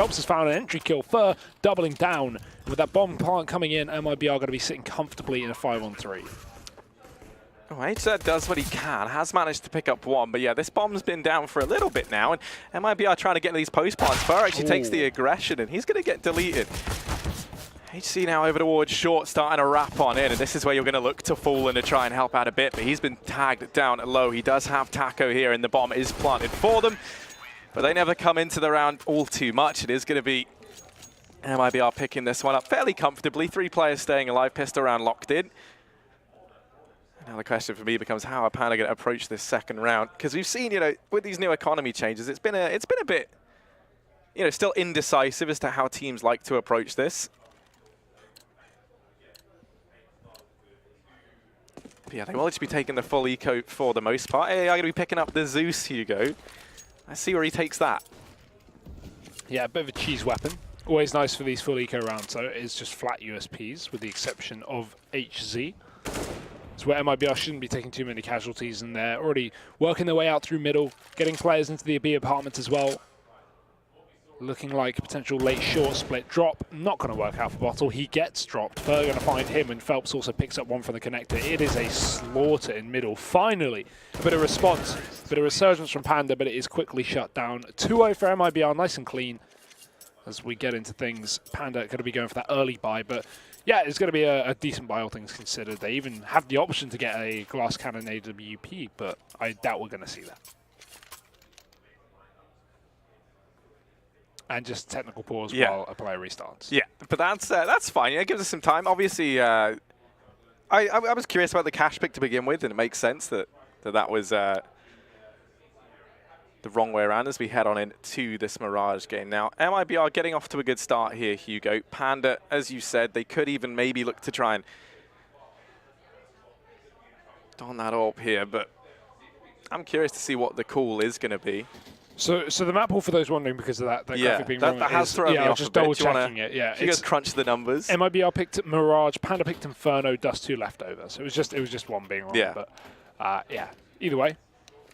Phelps has found an entry kill. Fur doubling down. With that bomb plant coming in, MIBR are going to be sitting comfortably in a 5-on-3. Oh, INTZ does what he can, has managed to pick up one, but yeah, this bomb's been down for a little bit now, and MIBR trying to get these post plants. Fur actually takes the aggression, and he's going to get deleted. HC now over towards short, starting to wrap on in, and this is where you're going to look to Fallen to try and help out a bit, but he's been tagged down low. He does have Taco here, and the bomb is planted for them, but they never come into the round all too much. It is going to be MIBR picking this one up fairly comfortably. 3 players staying alive, pistol round locked in. Now the question for me becomes, how are Panda going to approach this second round? Because we've seen, with these new economy changes, it's been a bit, still indecisive as to how teams like to approach this. But yeah, they will just be taking the full eco for the most part. Hey, I'm going to be picking up the Zeus Hugo. Let's see where he takes that. Yeah, a bit of a cheese weapon. Always nice for these full eco rounds, though. It's just flat USPs, with the exception of HZ. It's where MIBR shouldn't be taking too many casualties, and they're already working their way out through middle, getting players into the B apartment as well. Looking like a potential late short split drop. Not going to work out for Bottle. He gets dropped. Fur going to find him, and Phelps also picks up one from the connector. It is a slaughter in middle. Finally, a bit of response, a bit of resurgence from Panda, but it is quickly shut down. 2-0 for MIBR, nice and clean. As we get into things, Panda going to be going for that early buy, but yeah, it's going to be a decent buy, all things considered. They even have the option to get a glass cannon AWP, but I doubt we're going to see that. And just technical pause while a player restarts. Yeah, but that's fine. It gives us some time. Obviously, I was curious about the cash pick to begin with, and it makes sense that was the wrong way around as we head on into this Mirage game. Now, MIBR getting off to a good start here, Hugo. Panda, as you said, they could even maybe look to try and don that AWP here, but I'm curious to see what the call is going to be. So the map pool, for those wondering, because of that graphic being wrong, that has thrown me off just a bit. double checking it. Yeah, you guys crunch the numbers. MIBR picked Mirage, Panda picked Inferno, Dust2 left over. So it was just one being wrong. Yeah. But yeah, either way.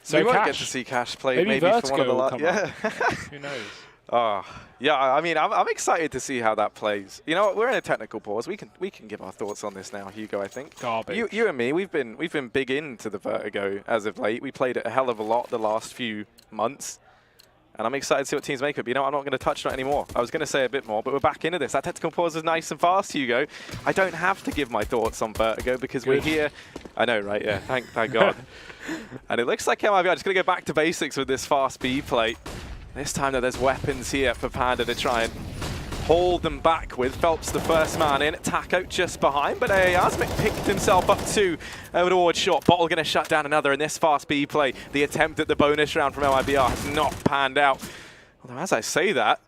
So we might get to see Cash play maybe for one of the last. Yeah. Who knows? Yeah. I mean, I'm excited to see how that plays. You know what? We're in a technical pause. We can give our thoughts on this now, Hugo. I think. Garbage. You and me, we've been big into the Vertigo as of late. We played it a hell of a lot the last few months. And I'm excited to see what teams make of it. You know, I'm not going to touch on it anymore. I was going to say a bit more, but we're back into this. That technical pause is nice and fast, Hugo. I don't have to give my thoughts on Vertigo because we're here. I know, right? Yeah, thank God. And it looks like MIBR just going to go back to basics with this fast B play. This time, though, there's weapons here for Panda to try and hold them back with. Phelps the first man in, Taco just behind, but Asmic picked himself up too over towards short. Bottle going to shut down another in this fast B play. The attempt at the bonus round from MIBR has not panned out. Although as I say that,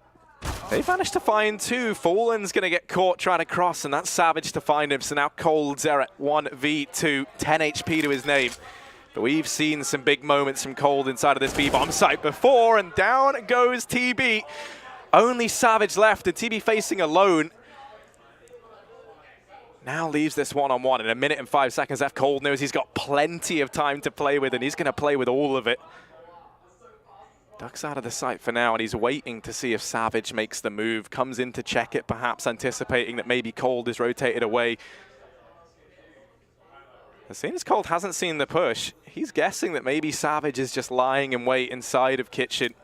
they managed to find two. Fallen's going to get caught trying to cross, and that's Savage to find him. So now Cold's at 1v2, 10 HP to his name. But we've seen some big moments from Cold inside of this B-bomb site before, and down goes TB. Only Savage left, and TB facing alone. Now leaves this one-on-one. In a minute and 5 seconds left, Cold knows he's got plenty of time to play with, and he's going to play with all of it. Ducks out of the sight for now, and he's waiting to see if Savage makes the move. Comes in to check it, perhaps anticipating that maybe Cold is rotated away. As soon as Cold hasn't seen the push, he's guessing that maybe Savage is just lying in wait inside of Kitchen.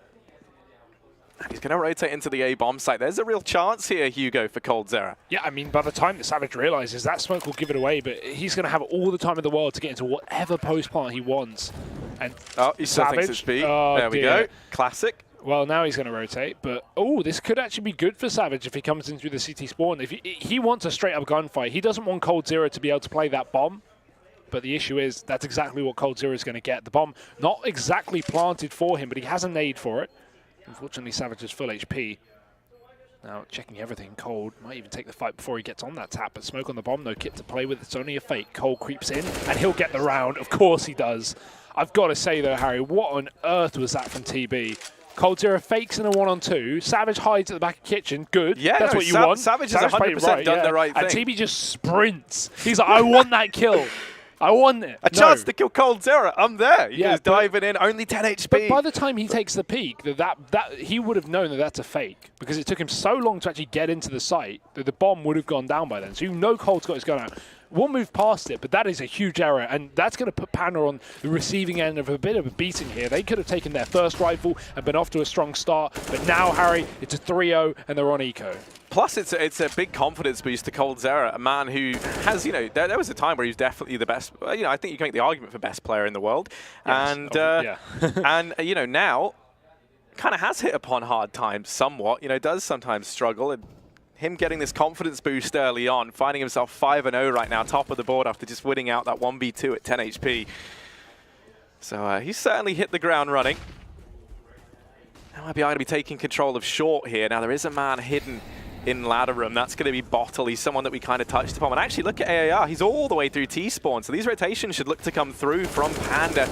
And he's going to rotate into the A-bomb site. There's a real chance here, Hugo, for Coldzera. Yeah, I mean, by the time that Savage realizes that smoke will give it away, but he's going to have all the time in the world to get into whatever post plant he wants. And he still thinks it's B. There we go. Classic. Well, now he's going to rotate, but this could actually be good for Savage if he comes in through the CT spawn. If he wants a straight-up gunfight. He doesn't want Coldzera to be able to play that bomb. But the issue is that's exactly what Coldzera is going to get. The bomb not exactly planted for him, but he has a nade for it. Unfortunately, Savage is full HP. Now, checking everything, Cold might even take the fight before he gets on that tap. But smoke on the bomb, no kit to play with. It's only a fake. Cold creeps in, and he'll get the round. Of course he does. I've got to say, though, Harry, what on earth was that from TB? Coldzera fakes in a 1-on-2. Savage hides at the back of Kitchen. Good. Yeah, that's what you want. Savage has 100% done the right thing. And TB just sprints. He's like, I want that kill. I want it. A chance to kill coldzera. I'm there. He goes diving in, only 10 HP. But by the time he takes the peek, that he would have known that that's a fake because it took him so long to actually get into the site that the bomb would have gone down by then. So you know Cold's got his gun out. We'll move past it, but that is a huge error, and that's going to put Panda on the receiving end of a bit of a beating here. They could have taken their first rifle and been off to a strong start, but now, Harry, it's a 3-0, and they're on eco. Plus, it's a big confidence boost to coldzera, a man who has, you know, there was a time where he was definitely the best. You know, I think you can make the argument for best player in the world, yes. and yeah. and you know now, kind of has hit upon hard times somewhat. You know, does sometimes struggle. And him getting this confidence boost early on, finding himself 5-0 right now, top of the board after just winning out that 1v2 at 10 HP. So he's certainly hit the ground running. Now IBI going to be taking control of short here. Now there is a man hidden in ladder room. That's going to be Bottle. He's someone that we kind of touched upon. And actually look at AAR. He's all the way through T-spawn. So these rotations should look to come through from Panda.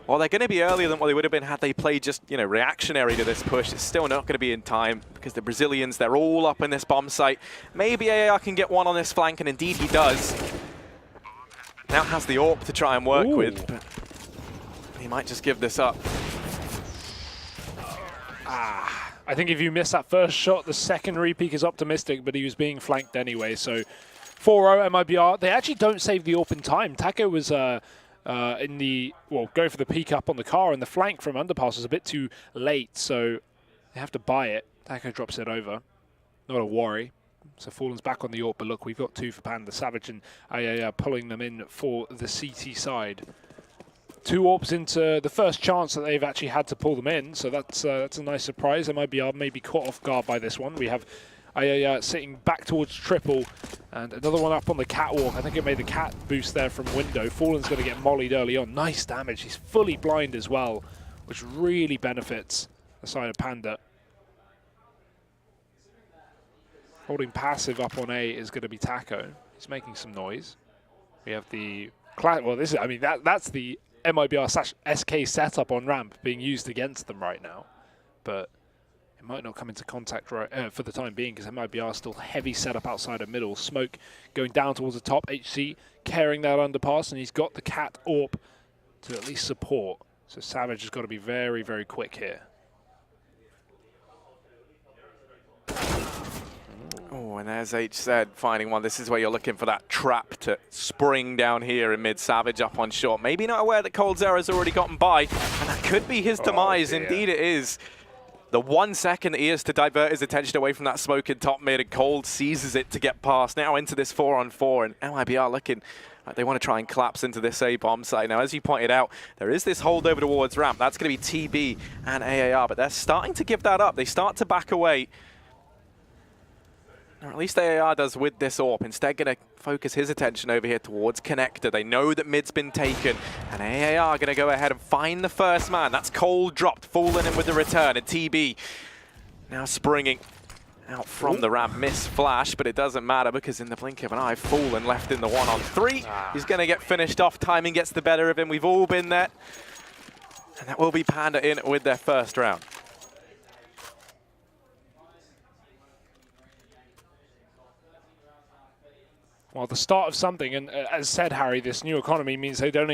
Well, they're going to be earlier than what they would have been had they played just, you know, reactionary to this push. It's still not going to be in time because the Brazilians, they're all up in this bomb site. Maybe AAR can get one on this flank, and indeed he does. Now has the AWP to try and work with, but he might just give this up. I think if you miss that first shot, the second repeat is optimistic, but he was being flanked anyway. So 4-0 MIBR. They actually don't save the AWP in time. Taco was in the, well, going for the peek up on the car, and the flank from underpass was a bit too late, so they have to buy it. Taco drops it over. Not a worry. So Fallen's back on the AWP, but look, we've got two for Panda. Savage and pulling them in for the CT side. Two AWPs into the first chance that they've actually had to pull them in, so that's a nice surprise. MIBR may be caught off guard by this one. We have sitting back towards triple, and another one up on the catwalk. I think it made the cat boost there from window. Fallen's going to get mollied early on. Nice damage. He's fully blind as well, which really benefits the side of Panda. Holding passive up on A is going to be Taco. He's making some noise. We have the well, this is, I mean, that's the MIBR/SK setup on ramp being used against them right now, but it might not come into contact right, for the time being, because MIBR still heavy setup outside of middle. Smoke going down towards the top. HC carrying that underpass, and he's got the cat AWP to at least support. So Savage has got to be very, very quick here. Oh, and as H said, finding one. This is where you're looking for that trap to spring down here in mid. Savage up on short. Maybe not aware that coldzera's already gotten by, and that could be his demise. Indeed it is. The 1 second that he has to divert his attention away from that smoke in top mid, and Cold seizes it to get past. Now into this 4-on-4, and MIBR looking like they want to try and collapse into this A bomb site. Now, as you pointed out, there is this holdover towards ramp. That's going to be TB and AAR, but they're starting to give that up. They start to back away. Or at least AAR does with this AWP. Instead, going to focus his attention over here towards connector. They know that mid's been taken, and AAR going to go ahead and find the first man. That's Cold dropped, Fallen in with the return, and TB now springing out from the ramp. Miss flash, but it doesn't matter because in the blink of an eye, Fallen left in the 1-on-3. He's going to get finished off. Timing gets the better of him. We've all been there. And that will be Panda in with their first round. Well, the start of something, and as said, Harry, this new economy means they don't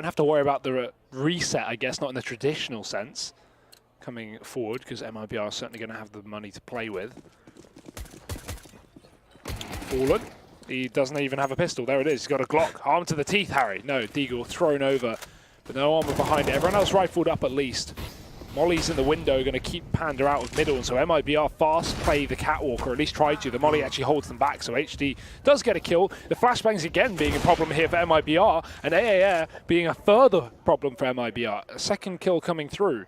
have to worry about the reset, I guess, not in the traditional sense, coming forward, because MIBR are certainly going to have the money to play with. Fallen, he doesn't even have a pistol. There it is. He's got a Glock. Arm to the teeth, Harry. No, Deagle thrown over, but no armor behind it. Everyone else rifled up at least. Molly's in the window, going to keep Panda out of middle, and so MIBR fast play the catwalk, or at least try to. The Molly actually holds them back, so HD does get a kill. The flashbangs again being a problem here for MIBR, and AAR being a further problem for MIBR. A second kill coming through.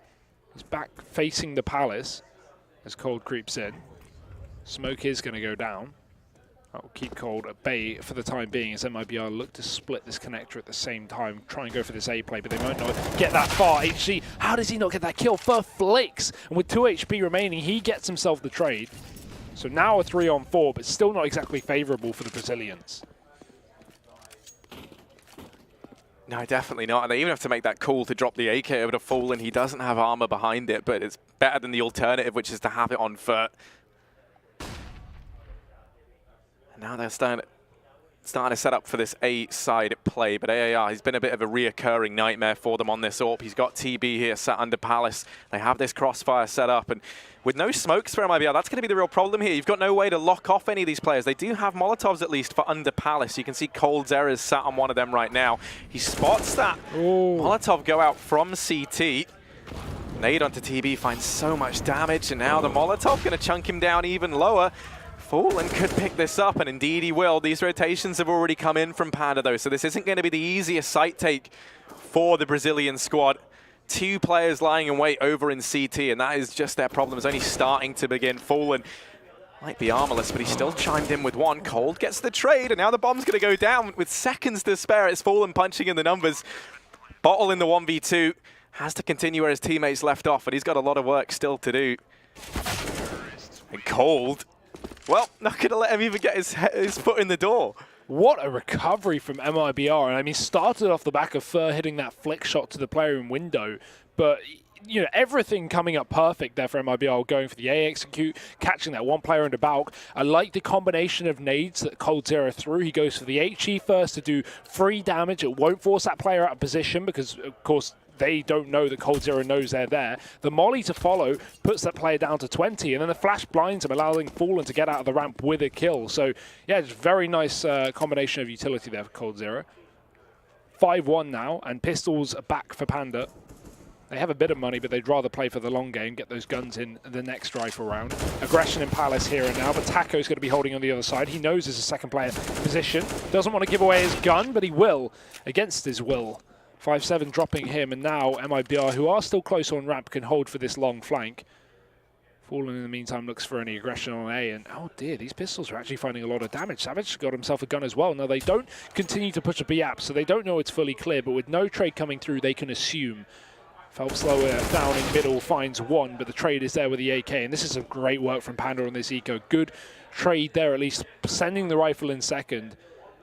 He's back facing the palace as Cold creeps in. Smoke is going to go down. That will keep Cold at bay for the time being as MIBR look to split this connector at the same time, try and go for this A play, but they might not get that far. HC, how does he not get that kill? First flicks, and with 2 HP remaining, he gets himself the trade. So now a 3-on-4, but still not exactly favorable for the Brazilians. No, definitely not. And they even have to make that call to drop the AK over to Fallen. He doesn't have armor behind it, but it's better than the alternative, which is to have it on foot. And now they're starting to starting to set up for this A side play, but AAR, he's been a bit of a reoccurring nightmare for them on this AWP. He's got TB here sat under Palace. They have this crossfire set up, and with no smokes for MIBR, that's going to be the real problem here. You've got no way to lock off any of these players. They do have Molotovs at least for under Palace. You can see XANTARES sat on one of them right now. He spots that Molotov go out from CT. Nade onto TB finds so much damage, and now the Molotov going to chunk him down even lower. Fallen could pick this up, and indeed he will. These rotations have already come in from Panda, though, so this isn't going to be the easiest site take for the Brazilian squad. 2 players lying in wait over in CT, and that is just their problem. It's only starting to begin. Fallen might be armorless, but he still chimed in with one. Cold gets the trade, and now the bomb's going to go down with seconds to spare. It's Fallen punching in the numbers. Bottle in the 1v2. Has to continue where his teammates left off, but he's got a lot of work still to do. And Cold, well, not going to let him even get his foot in the door. What a recovery from MIBR. And I mean, started off the back of Fur hitting that flick shot to the player in window, but you know, everything coming up perfect there for MIBR, going for the A execute, catching that one player under Balk. I like the combination of nades that coldzera threw. He goes for the HE first to do free damage. It won't force that player out of position because, of course, they don't know that coldzera knows they're there. The molly to follow puts that player down to 20, and then the flash blinds him, allowing Fallen to get out of the ramp with a kill. So, yeah, just very nice combination of utility there for coldzera. 5-1 now, and pistols back for Panda. They have a bit of money, but they'd rather play for the long game, get those guns in the next rifle round. Aggression in Palace here and now, but Taco's going to be holding on the other side. He knows there's a second player position. Doesn't want to give away his gun, but he will, against his will. 5-7 dropping him, and now MIBR, who are still close on ramp, can hold for this long flank. Fallen in the meantime looks for any aggression on A, and oh dear, these pistols are actually finding a lot of damage. Savage got himself a gun as well. Now they don't continue to push a B app, so they don't know it's fully clear, but with no trade coming through, they can assume. Phelps slower down in middle, finds one, but the trade is there with the AK, and this is a great work from Panda on this eco. Good trade there, at least sending the rifle in second.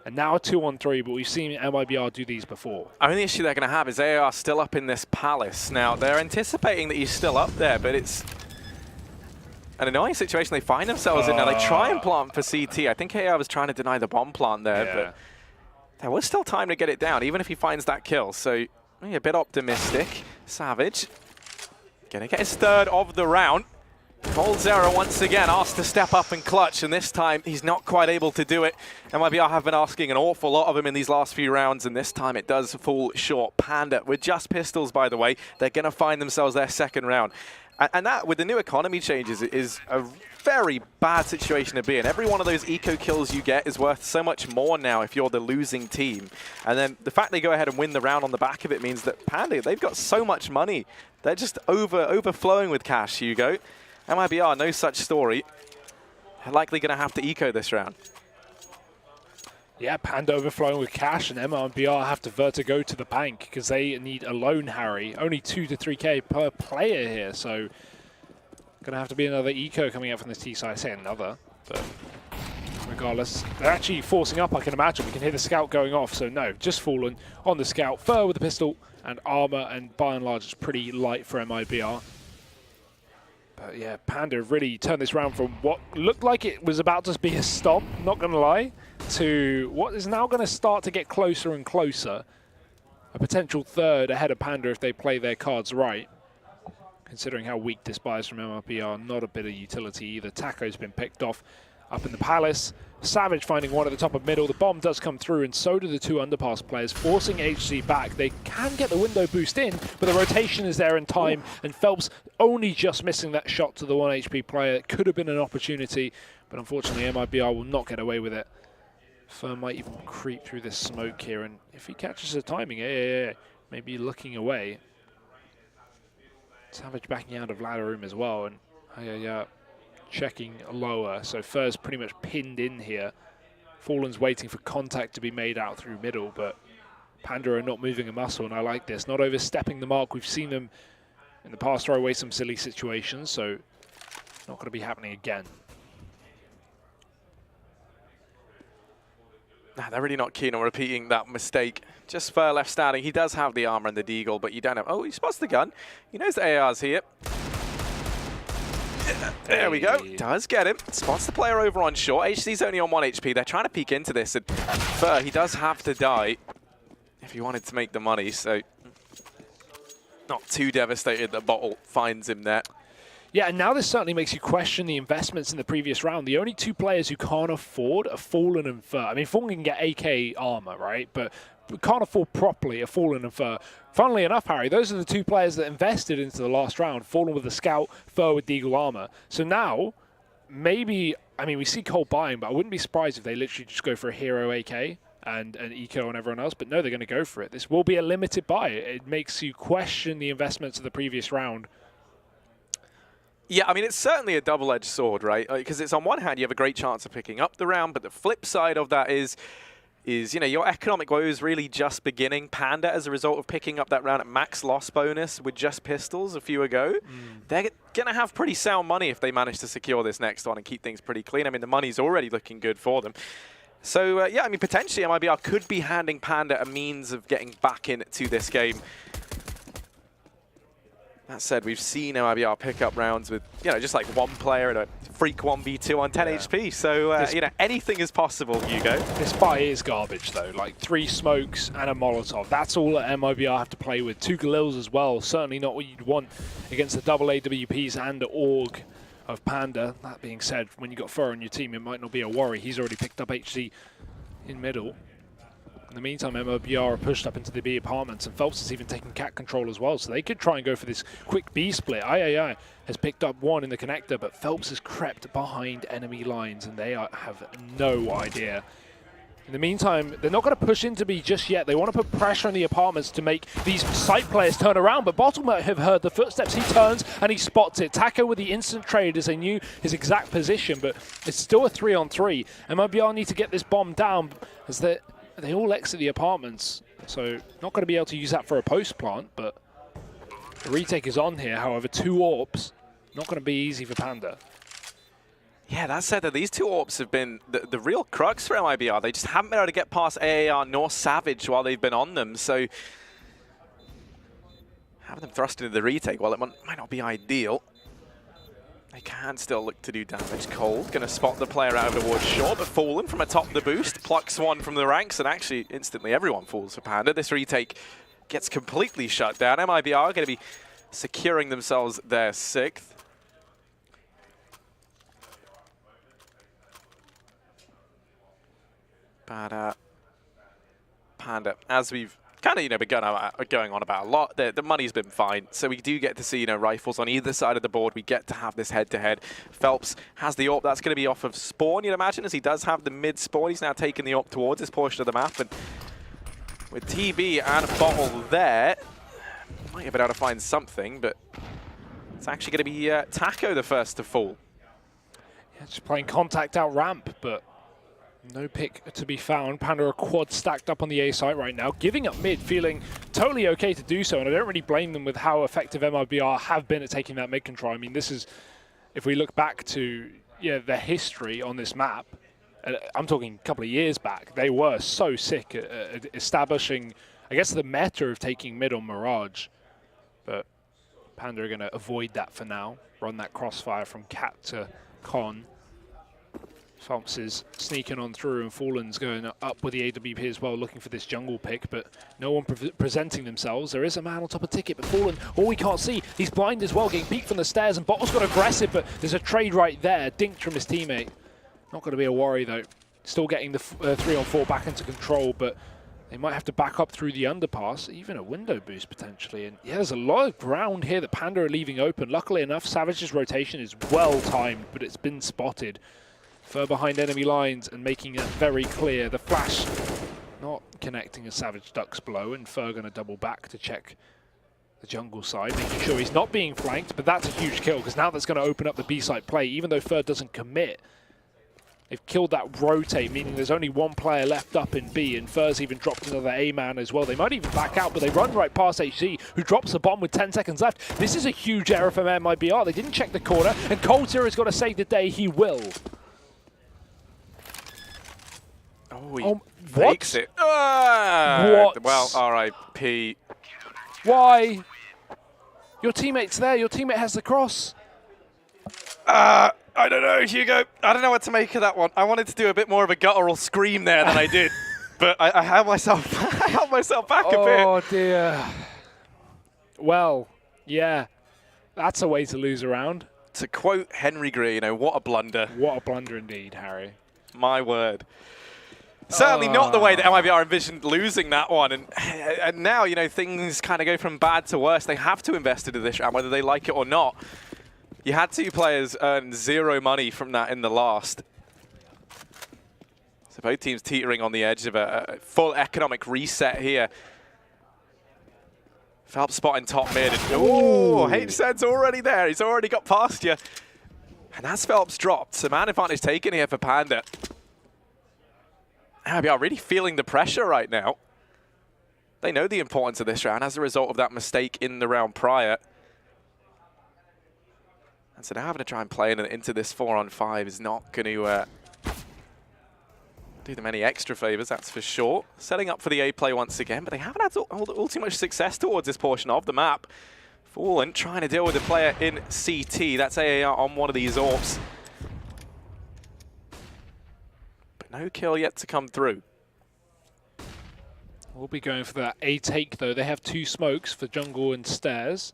And now a 2-on-3, but we've seen MIBR do these before. The only issue they're going to have is they are still up in this Palace. Now, they're anticipating that he's still up there, but it's an annoying situation they find themselves in. Now, they try and plant for CT. I think AR was trying to deny the bomb plant there, but there was still time to get it down, even if he finds that kill. So, a bit optimistic. Savage going to get his third of the round. coldzera once again asked to step up and clutch, and this time he's not quite able to do it. MIBR have been asking an awful lot of him in these last few rounds, and this time it does fall short. Panda, with just pistols, by the way, they're going to find themselves their second round. And that, with the new economy changes, is a very bad situation to be in. Every one of those eco kills you get is worth so much more now if you're the losing team. And then the fact they go ahead and win the round on the back of it means that Panda, they've got so much money. They're just overflowing with cash, Csgo. MIBR, no such story. They're likely going to have to eco this round. Yeah, Panda overflowing with cash, and MIBR have to vertigo to the bank because they need a lone Harry. Only 2 to 3K per player here, so going to have to be another eco coming out from the T side. I say another, but regardless, they're actually forcing up, I can imagine. We can hear the scout going off, so no, just Fallen on the scout. Fur with the pistol and armor, and by and large, it's pretty light for MIBR. But yeah, Panda really turned this round from what looked like it was about to be a stomp, not going to lie, to what is now going to start to get closer and closer. A potential third ahead of Panda if they play their cards right. Considering how weak this buy is from MIBR, not a bit of utility either. Taco's been picked off up in the Palace. Savage finding one at the top of middle. The bomb does come through, and so do the 2 underpass players, forcing HC back. They can get the window boost in, but the rotation is there in time, and Phelps only just missing that shot to the 1 HP player. It could have been an opportunity, but unfortunately MIBR will not get away with it. Fur might even creep through this smoke here, and if he catches the timing, maybe looking away. Savage backing out of ladder room as well, and checking lower. So Fur's pretty much pinned in here. Fallen's waiting for contact to be made out through middle, but Panda are not moving a muscle, and I like this. Not overstepping the mark. We've seen them in the past throw away some silly situations, so it's not going to be happening again. They're really not keen on repeating that mistake. Just Fur left standing. He does have the armor and the deagle, but you don't have... Oh, he spots the gun. He knows the AR's here. There we go. Does get him. Spots the player over on short. HC's only on 1 HP. They're trying to peek into this. And Fur, he does have to die if he wanted to make the money. So not too devastated that Bottle finds him there. Yeah, and now this certainly makes you question the investments in the previous round. The only two players who can't afford are Fallen and Fur. I mean, Fallen can get AK armor, right? But can't afford properly a Fallen and Fur. Funnily enough, Harry, those are the two players that invested into the last round. Fallen with the Scout, Fur with the Eagle armor. So now, maybe, I mean, we see Cole buying, but I wouldn't be surprised if they literally just go for a Hero AK and Eco and everyone else. But no, they're going to go for it. This will be a limited buy. It makes you question the investments of the previous round. Yeah, I mean, it's certainly a double-edged sword, right? Because it's on one hand, you have a great chance of picking up the round, but the flip side of that is, you know, your economic woe is really just beginning. Panda, as a result of picking up that round at max loss bonus with just pistols a few ago, they're going to have pretty sound money if they manage to secure this next one and keep things pretty clean. I mean, the money's already looking good for them. So, yeah, I mean, potentially MIBR could be handing Panda a means of getting back into this game. That said, we've seen MIBR pick up rounds with, you know, just like one player at a freak 1v2 on 10 HP. So, you know, anything is possible, Hugo. This buy is garbage, though. Like 3 smokes and a Molotov. That's all that MIBR have to play with. 2 Galils as well. Certainly not what you'd want against the double AWPs and the AUG of Panda. That being said, when you've got Fur on your team, it might not be a worry. He's already picked up HC in middle. In the meantime, MIBR are pushed up into the B apartments, and Phelps is even taking cat control as well, so they could try and go for this quick B split. III has picked up 1 in the connector, but Phelps has crept behind enemy lines, and they have no idea. In the meantime, they're not going to push into B just yet. They want to put pressure on the apartments to make these site players turn around, but Bottle might have heard the footsteps. He turns and he spots it. Taco with the instant trade as they knew his exact position, but it's still a 3-on-3. MIBR need to get this bomb down as they all exit the apartments, so not going to be able to use that for a post plant, but the retake is on here. However, 2 AWPs, not going to be easy for Panda. Yeah, that said, that these 2 AWPs have been the real crux for MIBR. They just haven't been able to get past AAR nor Savage while they've been on them, so having them thrust into the retake, while it might not be ideal, they can still look to do damage. Cole going to spot the player out towards short, but Fallen from atop the boost, plucks 1 from the ranks, and actually instantly everyone falls for Panda. This retake gets completely shut down. MIBR going to be securing themselves their 6th. But Panda, as we've kind of, you know, been going on about a lot, the money's been fine. So we do get to see, you know, rifles on either side of the board. We get to have this head-to-head. Phelps has the AWP. That's going to be off of Spawn, you'd imagine, as he does have the mid-spawn. He's now taking the AWP towards this portion of the map. And with TB and Bottle there, might have been able to find something, but it's actually going to be Taco the first to fall. Yeah, just playing contact out ramp, but no pick to be found. Panda are quad stacked up on the A site right now, giving up mid, feeling totally okay to do so, and I don't really blame them with how effective MIBR have been at taking that mid control. I mean, this is, if we look back to the history on this map, I'm talking a couple of years back, they were so sick at establishing, I guess, the meta of taking mid on Mirage, but Panda are going to avoid that for now, run that crossfire from Cat to Con. Phelps is sneaking on through, and Fallen's going up with the AWP as well, looking for this jungle pick, but no one presenting themselves. There is a man on top of Ticket, but Fallen, all we can't see. He's blind as well, getting peeked from the stairs, and Bottle's got aggressive, but there's a trade right there, dinked from his teammate. Not going to be a worry, though. Still getting the 3-on-4 back into control, but they might have to back up through the underpass, even a window boost potentially. And yeah, there's a lot of ground here that Panda are leaving open. Luckily enough, Savage's rotation is well timed, but it's been spotted. Fur behind enemy lines and making it very clear. The flash not connecting as Savage ducks below, and Fur going to double back to check the jungle side, making sure he's not being flanked, but that's a huge kill because now that's going to open up the B side play. Even though Fur doesn't commit, they've killed that rotate, meaning there's only 1 player left up in B, and Fur's even dropped another A-man as well. They might even back out, but they run right past HC, who drops the bomb with 10 seconds left. This is a huge error from MIBR. They didn't check the corner, and Coulter has got to save the day. He will. Oh, he fakes it. What? Well, RIP. Why? Your teammate's there. Your teammate has the cross. I don't know, Hugo. I don't know what to make of that one. I wanted to do a bit more of a guttural scream there than I did, but I held myself, I held myself back a bit. Oh dear. Well, yeah, that's a way to lose a round. To quote Henry Greer, you know, what a blunder. What a blunder indeed, Harry. My word. Certainly not the way that MIBR envisioned losing that one. And now, you know, things kind of go from bad to worse. They have to invest into this round, whether they like it or not. You had 2 players earn 0 money from that in the last. So both teams teetering on the edge of a full economic reset here. Phelps spotting top mid. Oh, HZ's already there. He's already got past you. And that's Phelps dropped. So man advantage taken here for Panda. MIBR really feeling the pressure right now. They know the importance of this round as a result of that mistake in the round prior. And so now having to try and play into this 4-on-5 is not going to do them any extra favors, that's for sure. Setting up for the A play once again, but they haven't had all too much success towards this portion of the map. Fallen trying to deal with the player in CT. That's AAR on one of these AWPs. But no kill yet to come through. We'll be going for that A take though. They have 2 smokes for jungle and stairs.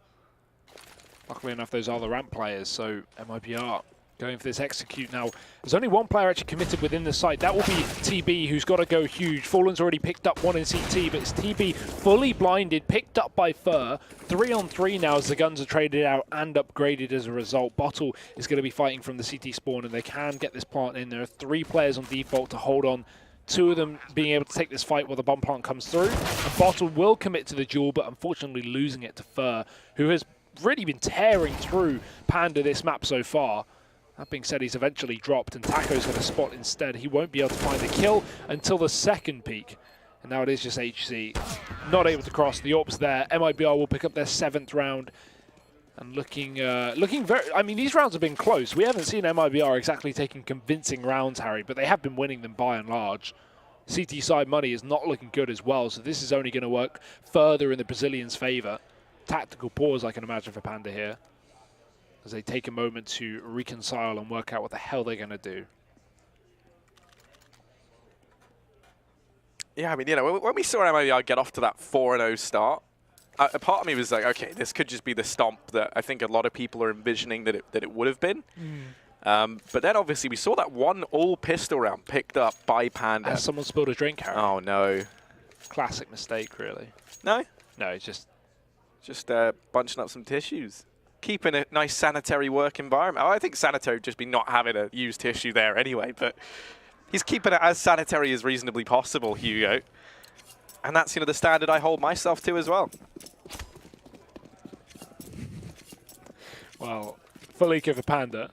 Luckily enough, those are the ramp players, so MIBR going for this execute now. There's only 1 player actually committed within the site. That will be TB, who's got to go huge. Fallen's already picked up 1 in CT, but it's TB fully blinded, picked up by Fur. 3-on-3 now as the guns are traded out and upgraded as a result. Bottle is going to be fighting from the CT spawn, and they can get this plant in. There are 3 players on default to hold on. 2 of them being able to take this fight while the bomb plant comes through. And Bottle will commit to the duel, but unfortunately losing it to Fur, who has really been tearing through Panda this map so far. That being said, he's eventually dropped, and Taco's going to spot instead. He won't be able to find the kill until the second peak. And now it is just HC. Not able to cross. The AWP's there. MIBR will pick up their 7th round. And looking very... I mean, these rounds have been close. We haven't seen MIBR exactly taking convincing rounds, Harry, but they have been winning them by and large. CT side money is not looking good as well, so this is only going to work further in the Brazilians' favour. Tactical pause, I can imagine, for Panda here, as they take a moment to reconcile and work out what the hell they're going to do. Yeah, I mean, you know, when we saw MIBR get off to that 4-0 start, a part of me was like, okay, this could just be the stomp that I think a lot of people are envisioning that it would have been. But then obviously we saw that 1 all-pistol round picked up by Panda. Has someone spilled a drink, Harry? Oh, no. Classic mistake, really. No? No, it's just bunching up some tissues. Keeping a nice sanitary work environment. Oh, I think sanitary would just be not having a used tissue there anyway, but he's keeping it as sanitary as reasonably possible, Hugo. And that's, you know, the standard I hold myself to as well. Well, full eco for Panda.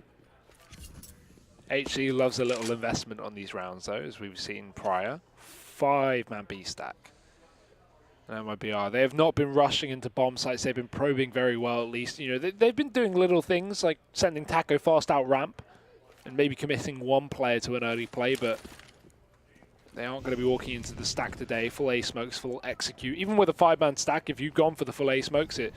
HC loves a little investment on these rounds, though, as we've seen prior. 5-man B stack. MIBR. They have not been rushing into bomb sites. They've been probing very well, at least. You know, they've been doing little things like sending Taco fast out ramp and maybe committing 1 player to an early play, but they aren't going to be walking into the stack today. Full A smokes, full execute. Even with a 5-man stack, if you've gone for the full A smokes, it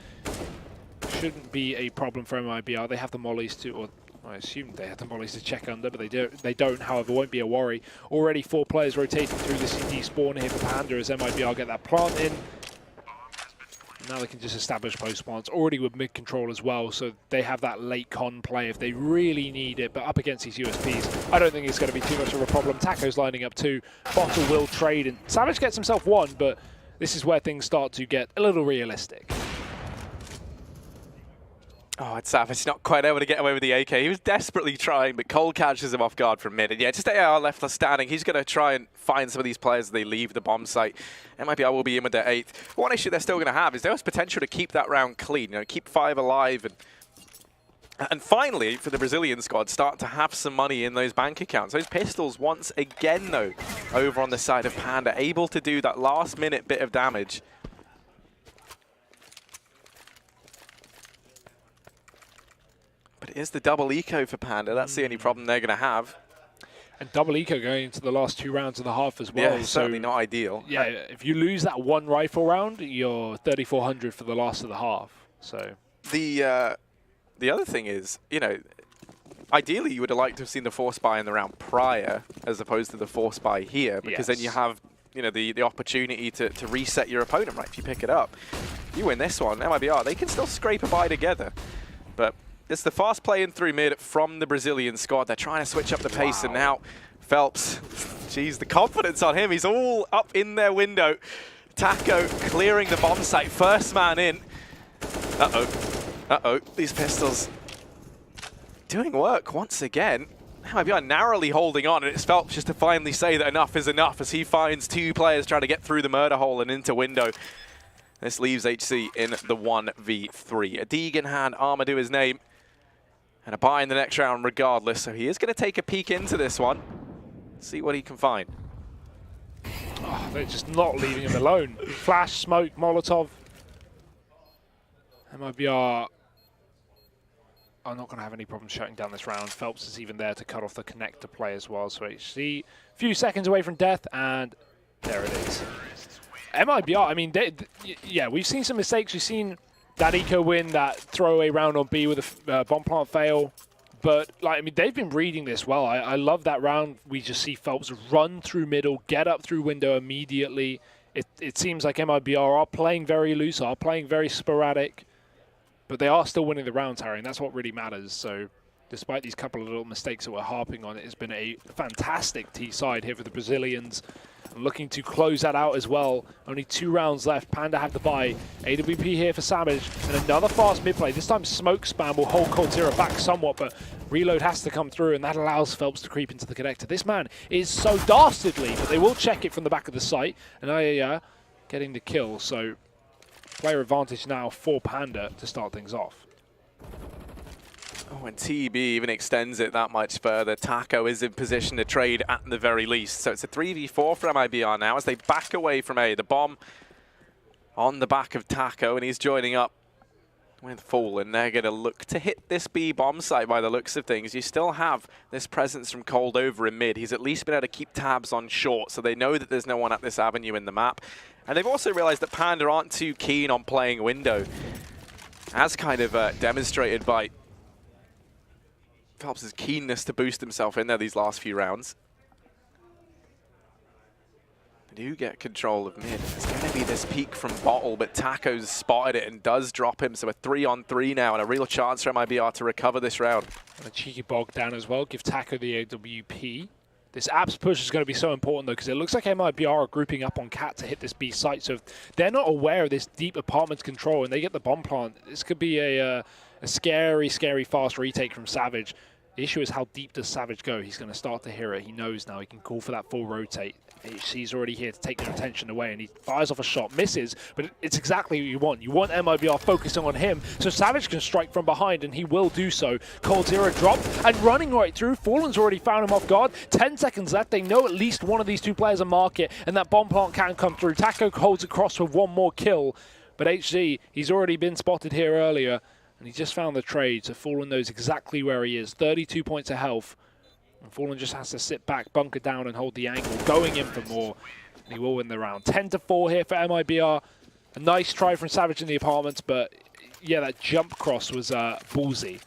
shouldn't be a problem for MIBR. They have the mollies to, or I assume they have the mollies to check under, but they don't, however, won't be a worry. Already 4 players rotating through the CT spawn here for Panda as MIBR get that plant in. Now they can just establish post plants, already with mid control as well, so they have that late con play if they really need it, but up against these USPs, I don't think it's going to be too much of a problem. Taco's lining up 2, Bottle will trade, and Savage gets himself 1, but this is where things start to get a little realistic. Oh, it's Savage not quite able to get away with the AK. He was desperately trying, but Cole catches him off guard from mid. And yeah, just AR left standing. He's going to try and find some of these players as they leave the bomb site. MIBR will be in with their 8th. One issue they're still going to have is there's potential to keep that round clean, you know, keep 5 alive. And finally, for the Brazilian squad, start to have some money in those bank accounts. Those pistols, once again, though, over on the side of Panda, able to do that last-minute bit of damage. But it is the double eco for Panda. That's the only problem they're going to have. And double eco going into the last 2 rounds of the half as well. Yeah, certainly not ideal. Yeah, if you lose that 1 rifle round, you're 3,400 for the last of the half. So the other thing is, you know, Ideally, you would have liked to have seen the force buy in the round prior, as opposed to the force buy here, because then you have, you know, the opportunity to reset your opponent, right? If you pick it up, you win this one. MIBR, they can still scrape a buy together, but it's the fast play in through mid from the Brazilian squad. They're trying to switch up the pace, and now Phelps, geez, the confidence on him. He's all up in their window. Taco clearing the bomb site, first man in. Uh-oh, these pistols doing work once again. MIBR narrowly holding on, and it's Phelps just to finally say that enough is enough as he finds two players trying to get through the murder hole and into window. This leaves HC in the 1v3. A Deeg in hand, Armadou his name, and a buy in the next round regardless. So he is going to take a peek into this one, see what he can find. Oh, they're just not leaving him alone. Flash, smoke, Molotov. MIBR are not going to have any problem shutting down this round. Phelps is even there to cut off the connector play as well. So HC, a few seconds away from death, and there it is. MIBR, I mean, yeah, we've seen some mistakes. We've seen that eco win, that throwaway round on B with a bomb plant fail. But, like, I mean, they've been reading this well. I love that round. We just see Phelps run through middle, get up through window immediately. It seems like MIBR are playing very loose, are playing very sporadic. But they are still winning the rounds, Harry, and that's what really matters. So, despite these couple of little mistakes that we're harping on, it has been a fantastic T side here for the Brazilians. And looking to close that out as well. Only 2 rounds left. Panda have the bye. AWP here for Savage. And another fast mid play. This time Smoke Spam will hold coldzera back somewhat, but reload has to come through, and that allows Phelps to creep into the connector. This man is so dastardly, but they will check it from the back of the site. And getting the kill. So player advantage now for Panda to start things off. Oh, and TB even extends it that much further. Taco is in position to trade at the very least. So it's a 3v4 for MIBR now as they back away from A. The bomb on the back of Taco, and he's joining up with Fall, and they're going to look to hit this B bomb site by the looks of things. You still have this presence from Cold over in mid. He's at least been able to keep tabs on short, so they know that there's no one at this avenue in the map. And they've also realized that Panda aren't too keen on playing window, as kind of demonstrated by Phelps' keenness to boost himself in there these last few rounds. They do get control of mid. There's going to be this peek from Bottle, but Taco's spotted it and does drop him. So a 3-on-3 now, and a real chance for MIBR to recover this round. And a cheeky bog down as well. Give Taco the AWP. This apps push is going to be so important, though, because it looks like MIBR are grouping up on Cat to hit this B site. So if they're not aware of this deep apartment control and they get the bomb plant, this could be a scary, scary fast retake from Savage. The issue is how deep does Savage go? He's going to start to hear it. He knows now he can call for that full rotate. HC's already here to take their attention away, and he fires off a shot, misses, but it's exactly what you want. You want MIBR focusing on him, so Savage can strike from behind, and he will do so. coldzera dropped, and running right through. Fallen's already found him off guard. 10 seconds left. They know at least one of these two players are market, and that bomb plant can come through. Taco holds across with one more kill, but HC, he's already been spotted here earlier, and he just found the trade, so Fallen knows exactly where he is. 32 points of health. And Fallen just has to sit back, bunker down, and hold the angle, going in for more. And he will win the round. 10-4 here for MIBR. A nice try from Savage in the apartments, but yeah, that jump cross was ballsy.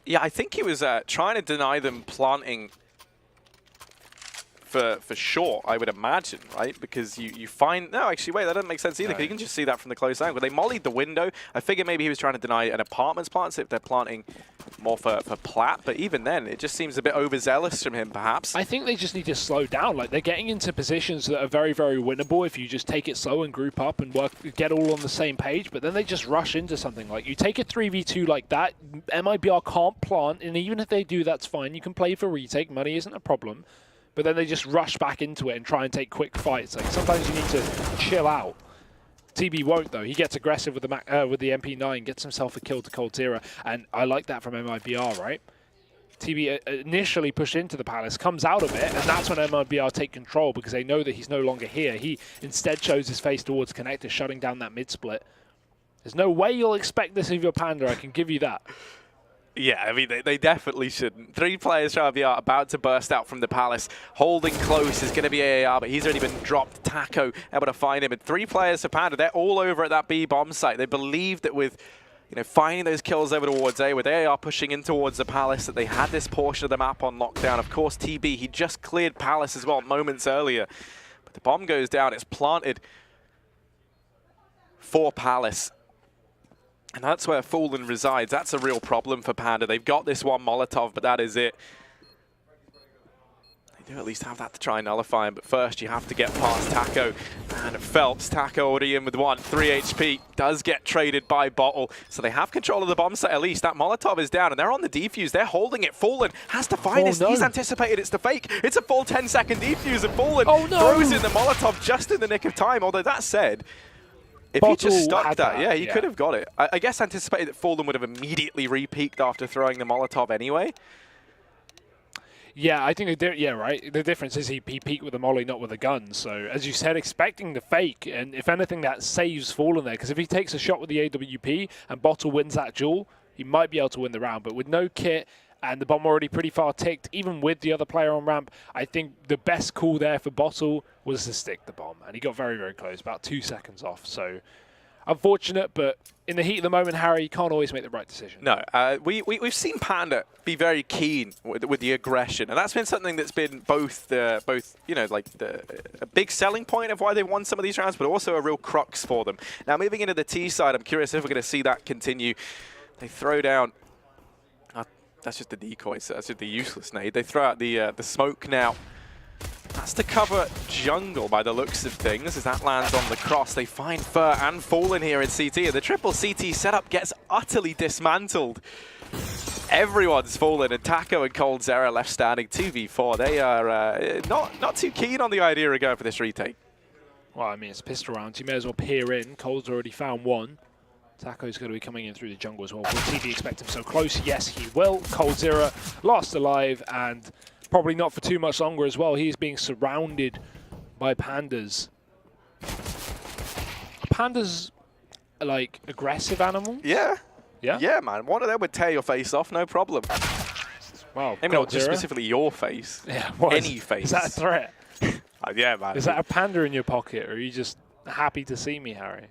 Yeah, I think he was trying to deny them planting for sure, I would imagine, right? Because you find... No, actually, wait, that doesn't make sense either, because you can just see that from the close angle. They mollied the window. I figured maybe he was trying to deny an apartment's plant, so if they're planting more for plat, but even then, it just seems a bit overzealous from him, perhaps. I think they just need to slow down. Like, they're getting into positions that are very, very winnable if you just take it slow and group up and get all on the same page, but then they just rush into something. Like, you take a 3v2 like that, MIBR can't plant, and even if they do, that's fine. You can play for retake. Money isn't a problem. But then they just rush back into it and try and take quick fights. Like, sometimes you need to chill out. TB won't, though. He gets aggressive with the MP9, gets himself a kill to coldzera, and I like that from MIBR, right? TB initially pushed into the palace, comes out of it, and that's when MIBR take control because they know that he's no longer here. He instead shows his face towards connector, shutting down that mid-split. There's no way you'll expect this of your Panda, I can give you that. Yeah, I mean, they definitely shouldn't. 3 players from MIBR about to burst out from the palace. Holding close is going to be AAR, but he's already been dropped. Taco able to find him. And 3 players for Panda, they're all over at that B bomb site. They believe that with you know, finding those kills over towards A, where they are pushing in towards the Palace, that they had this portion of the map on lockdown. Of course, TB, he just cleared Palace as well moments earlier. But the bomb goes down, it's planted for Palace. And that's where Fallen resides. That's a real problem for Panda. They've got this one Molotov, but that is it. They do at least have that to try and nullify him, but first you have to get past Taco. And Phelps, Taco already in with 3 HP, does get traded by Bottle. So they have control of the bomb site at least. That Molotov is down, and they're on the defuse. They're holding it. Fallen has to find this. No. He's anticipated it's the fake. It's a full 10-second defuse, and Fallen no. throws in the Molotov just in the nick of time. Although that said, if he just stuck that, yeah, he could have got it. I guess anticipated that Fallen would have immediately re-peaked after throwing the Molotov anyway. Yeah, I think right. The difference is he peaked with a molly, not with a gun. So, as you said, expecting the fake, and if anything, that saves Fallen there. Because if he takes a shot with the AWP and Bottle wins that duel, he might be able to win the round. But with no kit and the bomb already pretty far ticked, even with the other player on ramp, I think the best call there for Bottle was to stick the bomb. And he got very, very close, about 2 seconds off. So, unfortunate, but in the heat of the moment, Harry, you can't always make the right decision. No, we've seen Panda be very keen with the aggression, and that's been something that's been both you know, like a big selling point of why they won some of these rounds, but also a real crux for them. Now, moving into the T side, I'm curious if we're going to see that continue. They throw down. That's just the decoy, so that's just the useless nade. They throw out the smoke now. That's to cover jungle by the looks of things. As that lands on the cross, they find Fur and Fallen here in CT. And the triple CT setup gets utterly dismantled. Everyone's fallen, and Taco and coldzera left standing 2v4. They are not too keen on the idea of going for this retake. Well, I mean, it's a pistol round. You may as well peer in. Cold's already found one. Taco's going to be coming in through the jungle as well. Will TV expect him so close? Yes, he will. coldzera lost alive, and probably not for too much longer as well. He is being surrounded by pandas. Pandas are like aggressive animals? Yeah. Yeah? Yeah, man. One of them would tear your face off, no problem. Wow. Maybe not just specifically your face. Yeah. Any face. Is that a threat? Yeah, man. Is that a panda in your pocket, or are you just happy to see me, Harry?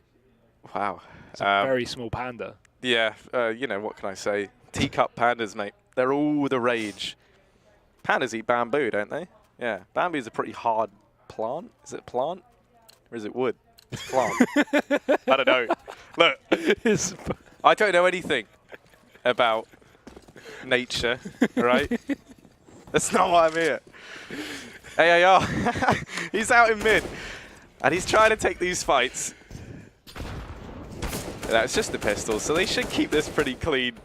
Wow. It's a very small panda. Yeah, you know, what can I say? Teacup pandas, mate. They're all the rage. Pandas eat bamboo, don't they? Yeah. Bamboo's a pretty hard plant. Is it plant? Or is it wood? It's plant. I don't know. Look, I don't know anything about nature, right? That's not why I'm here. AAR, he's out in mid, and he's trying to take these fights. That's just the pistol, so they should keep this pretty clean.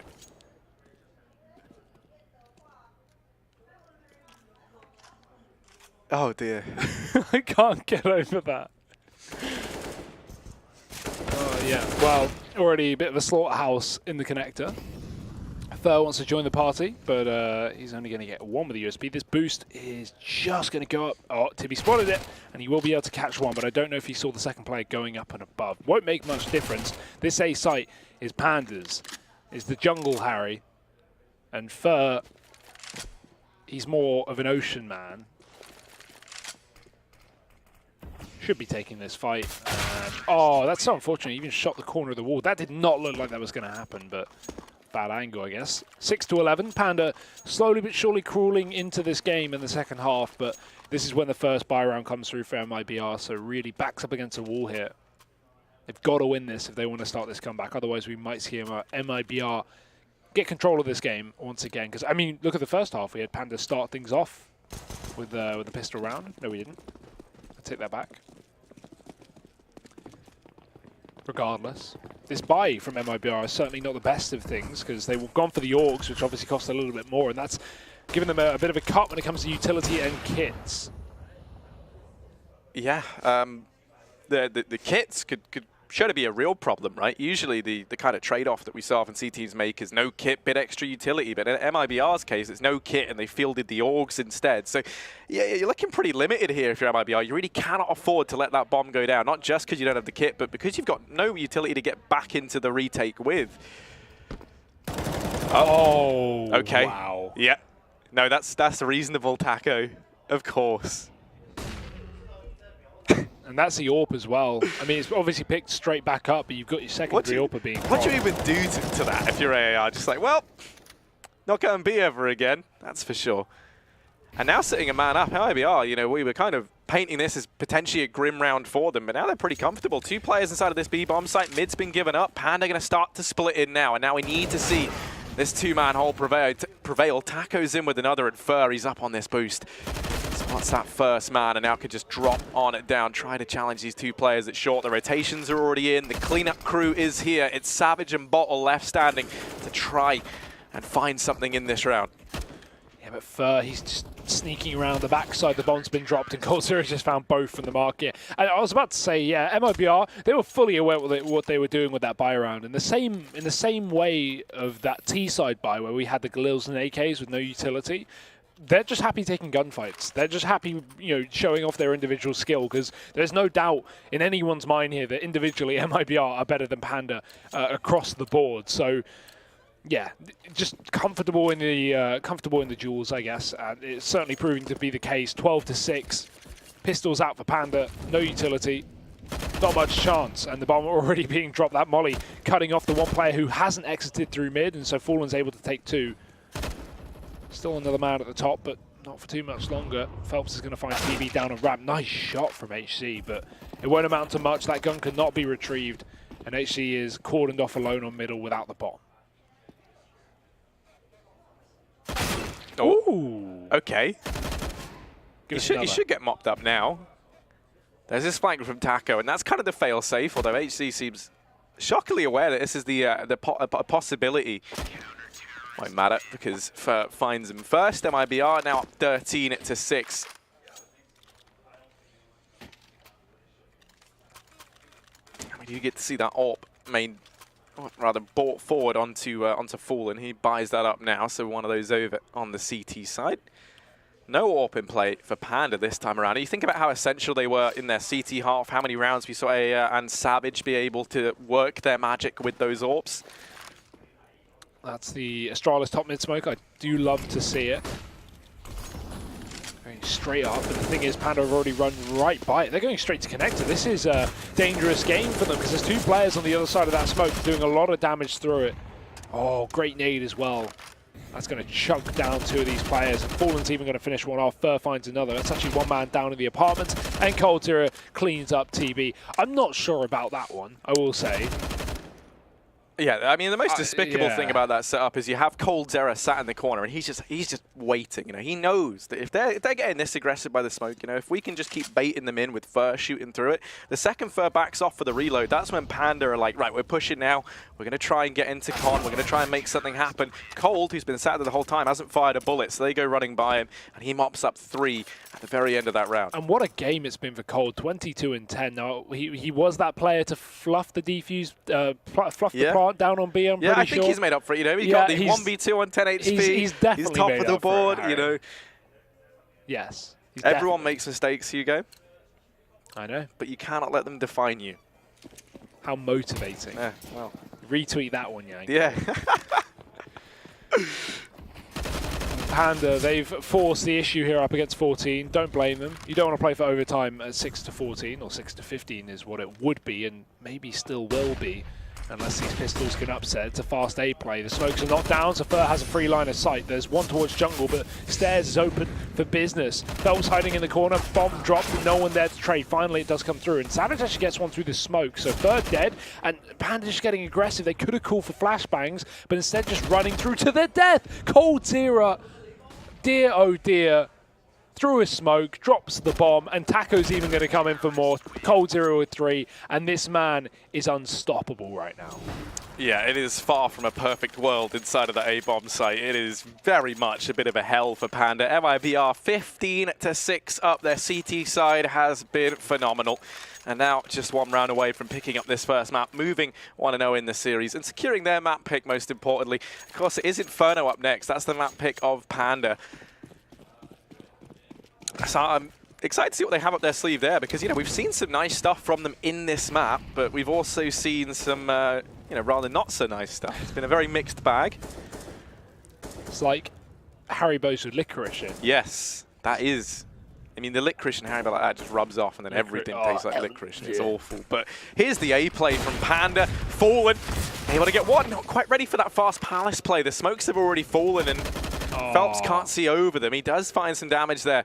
Oh dear. I can't get over that. Oh yeah, well, already a bit of a slaughterhouse in the connector. Fur wants to join the party, but he's only going to get one with the USP. This boost is just going to go up. Oh, Tibby spotted it, and he will be able to catch one, but I don't know if he saw the second player going up and above. Won't make much difference. This A site is pandas, is the jungle Harry, and Fur, he's more of an ocean man. Should be taking this fight. And, oh, that's so unfortunate. He even shot the corner of the wall. That did not look like that was going to happen, but bad angle, I guess. 6-11. Panda slowly but surely crawling into this game in the second half, but this is when the first buy round comes through for MIBR, so really backs up against a wall here. They've got to win this if they want to start this comeback. Otherwise, we might see MIBR get control of this game once again. Because, I mean, look at the first half. We had Panda start things off with the pistol round. No, we didn't. I take that back. Regardless, this buy from MIBR is certainly not the best of things because they've gone for the Orcs, which obviously cost a little bit more, and that's given them a bit of a cut when it comes to utility and kits. Yeah, the kits could show to be a real problem, right? Usually the kind of trade-off that we saw often see teams make is no kit, bit extra utility, but in MIBR's case, it's no kit and they fielded the Orgs instead. So yeah, you're looking pretty limited here if you're MIBR. You really cannot afford to let that bomb go down, not just because you don't have the kit, but because you've got no utility to get back into the retake with. Oh, okay. Wow. Yeah. No, that's reasonable, Taco. Of course. And that's the AWP as well. I mean, it's obviously picked straight back up, but you've got your secondary AWP being What do you even do to that if you're AAR? Just like, well, not going to be ever again, that's for sure. And now sitting a man up, iBUYPOWER, you know, we were kind of painting this as potentially a grim round for them, but now they're pretty comfortable. 2 players inside of this B-bomb site. Mid's been given up. Panda going to start to split in now, and now we need to see this 2-man hole prevail. Taco's in with another, and Fur, he's up on this boost. Spots that first man, and now can just drop on it down, try to challenge these 2 players at short. The rotations are already in. The cleanup crew is here. It's Savage and Bottle left standing to try and find something in this round. Yeah, but Fur, he's just sneaking around the backside. The bomb's been dropped, and cold0 just found both from the market. And I was about to say, yeah, iBUYPOWER, they were fully aware of what they were doing with that buy round. In the same way of that T-side buy where we had the Galils and AKs with no utility, they're just happy taking gunfights. They're just happy, you know, showing off their individual skill, because there's no doubt in anyone's mind here that individually iBUYPOWER are better than Panda across the board. So, yeah, just comfortable in the duels, I guess. And it's certainly proving to be the case. 12-6, pistols out for Panda, no utility, not much chance, and the bomb already being dropped. That molly cutting off the one player who hasn't exited through mid, and so Fallen's able to take 2. Still another man at the top, but not for too much longer. Phelps is going to find TB down a ramp. Nice shot from HC, but it won't amount to much. That gun cannot be retrieved, and HC is cordoned off alone on middle without the bomb. Oh, ooh. Okay. You should get mopped up now. There's this flank from Taco, and that's kind of the fail-safe, although HC seems shockingly aware that this is the possibility. Won't matter, because Fur finds him first. iBUYPOWER now up 13-6. We do get to see that AWP brought forward onto Fallen. He buys that up now, so one of those over on the CT side. No AWP in play for Panda this time around. You think about how essential they were in their CT half, how many rounds we saw and Savage be able to work their magic with those AWPs. That's the Astralis top mid smoke. I do love to see it. Going straight up, and the thing is, Panda have already run right by it. They're going straight to connector. This is a dangerous game for them, because there's 2 players on the other side of that smoke doing a lot of damage through it. Oh, great nade as well. That's going to chunk down 2 of these players, and Fallen's even going to finish one off. Fur finds another. That's actually 1 man down in the apartment, and cold0 cleans up TB. I'm not sure about that one, I will say. Yeah, I mean, the most despicable thing about that setup is you have cold0 sat in the corner, and he's just waiting. You know, he knows that if they're getting this aggressive by the smoke, you know, if we can just keep baiting them in with Fur shooting through it, the second Fur backs off for the reload, that's when Panda are like, right, we're pushing now. We're going to try and get into con. We're going to try and make something happen. Cold, who's been sat there the whole time, hasn't fired a bullet, so they go running by him, and he mops up 3 at the very end of that round. And what a game it's been for Cold, 22-10. Now, he was that player to fluff the defuse, fluff the plant down on B, I'm yeah, I pretty think he's made up for it. You know, he got the 1v2 on 10 HP. He's definitely he's top of the board, you know. Yes. Everyone makes mistakes, Csgo. I know. But you cannot let them define you. How motivating. Yeah, well. Retweet that one, Yang. Yeah. Panda, they've forced the issue here up against 14. Don't blame them. You don't want to play for overtime at 6-14, or 6-15 is what it would be, and maybe still will be, unless these pistols can upset. It's a fast A play. The smokes are not down, so Fur has a free line of sight. There's one towards jungle, but stairs is open for business. Phelps hiding in the corner. Bomb dropped, with no one there to trade. Finally, it does come through, and Savage actually gets one through the smoke. So Fur dead, and Panda just getting aggressive. They could have called for flashbangs, but instead just running through to their death. cold0, dear oh dear, through a smoke, drops the bomb, and Taco's even going to come in for more. cold0 with 3, and this man is unstoppable right now. Yeah, it is far from a perfect world inside of the A-bomb site. It is very much a bit of a hell for Panda. iBUYPOWER 15-6 up. Their CT side has been phenomenal. And now just 1 round away from picking up this first map, moving 1-0 in the series and securing their map pick, most importantly. Of course, it is Inferno up next. That's the map pick of Panda. So I'm excited to see what they have up their sleeve there, because, you know, we've seen some nice stuff from them in this map, but we've also seen some, you know, rather not so nice stuff. It's been a very mixed bag. It's like Harry Bows with licorice in. Yes, that is I mean, the licorice and Haribo like that just rubs off, and then everything tastes like licorice. It's awful. But here's the A play from Panda. Fallen, able to get one. Not quite ready for that fast Palace play. The smokes have already fallen, and Phelps can't see over them. He does find some damage there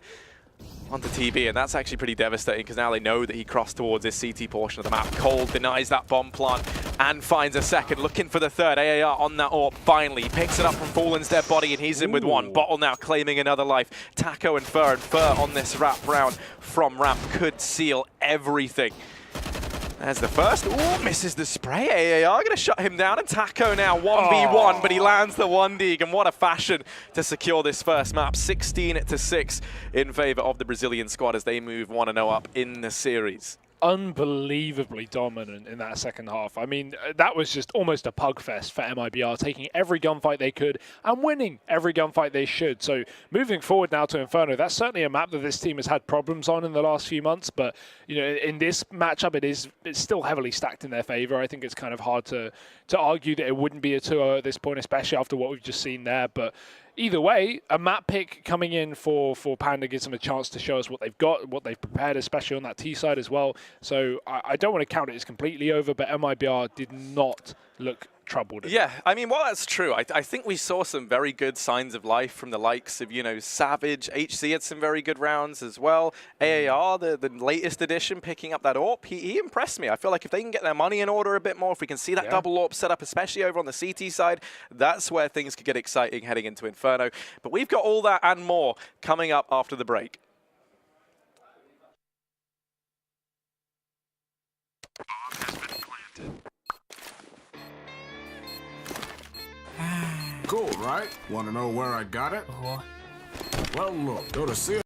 onto TB, and that's actually pretty devastating because now they know that he crossed towards this CT portion of the map. Cold denies that bomb plant and finds a second, looking for the third. AAR on that AWP, finally. He picks it up from Fallen's dead body, and he's in with one. Bottle now claiming another life. Taco and Fur on this wrap round from ramp could seal everything. There's the first. Ooh, misses the spray. AAR going to shut him down, and Taco now 1v1, but he lands the 1-dig, and what a fashion to secure this first map. 16-6 in favor of the Brazilian squad as they move 1-0 up in the series. Unbelievably dominant in that second half. I mean, that was just almost a pug fest for MIBR, taking every gunfight they could and winning every gunfight they should. So moving forward now to Inferno, that's certainly a map that this team has had problems on in the last few months, but you know, in this matchup it's still heavily stacked in their favor. I think it's kind of hard to argue that it wouldn't be a 2-0 at this point, especially after what we've just seen there. But either way, a map pick coming in for Panda gives them a chance to show us what they've got, what they've prepared, especially on that T side as well. So I don't want to count it as completely over, but MIBR did not look troubled. Yeah, I mean, while that's true, I think we saw some very good signs of life from the likes of, you know, Savage. HC had some very good rounds as well. AAR, the latest addition, picking up that AWP, he impressed me. I feel like if they can get their money in order a bit more, if we can see that double AWP set up, especially over on the CT side, that's where things could get exciting heading into Inferno. But we've got all that and more coming up after the break. Cool, right? Want to know where I got it? Well, look, go to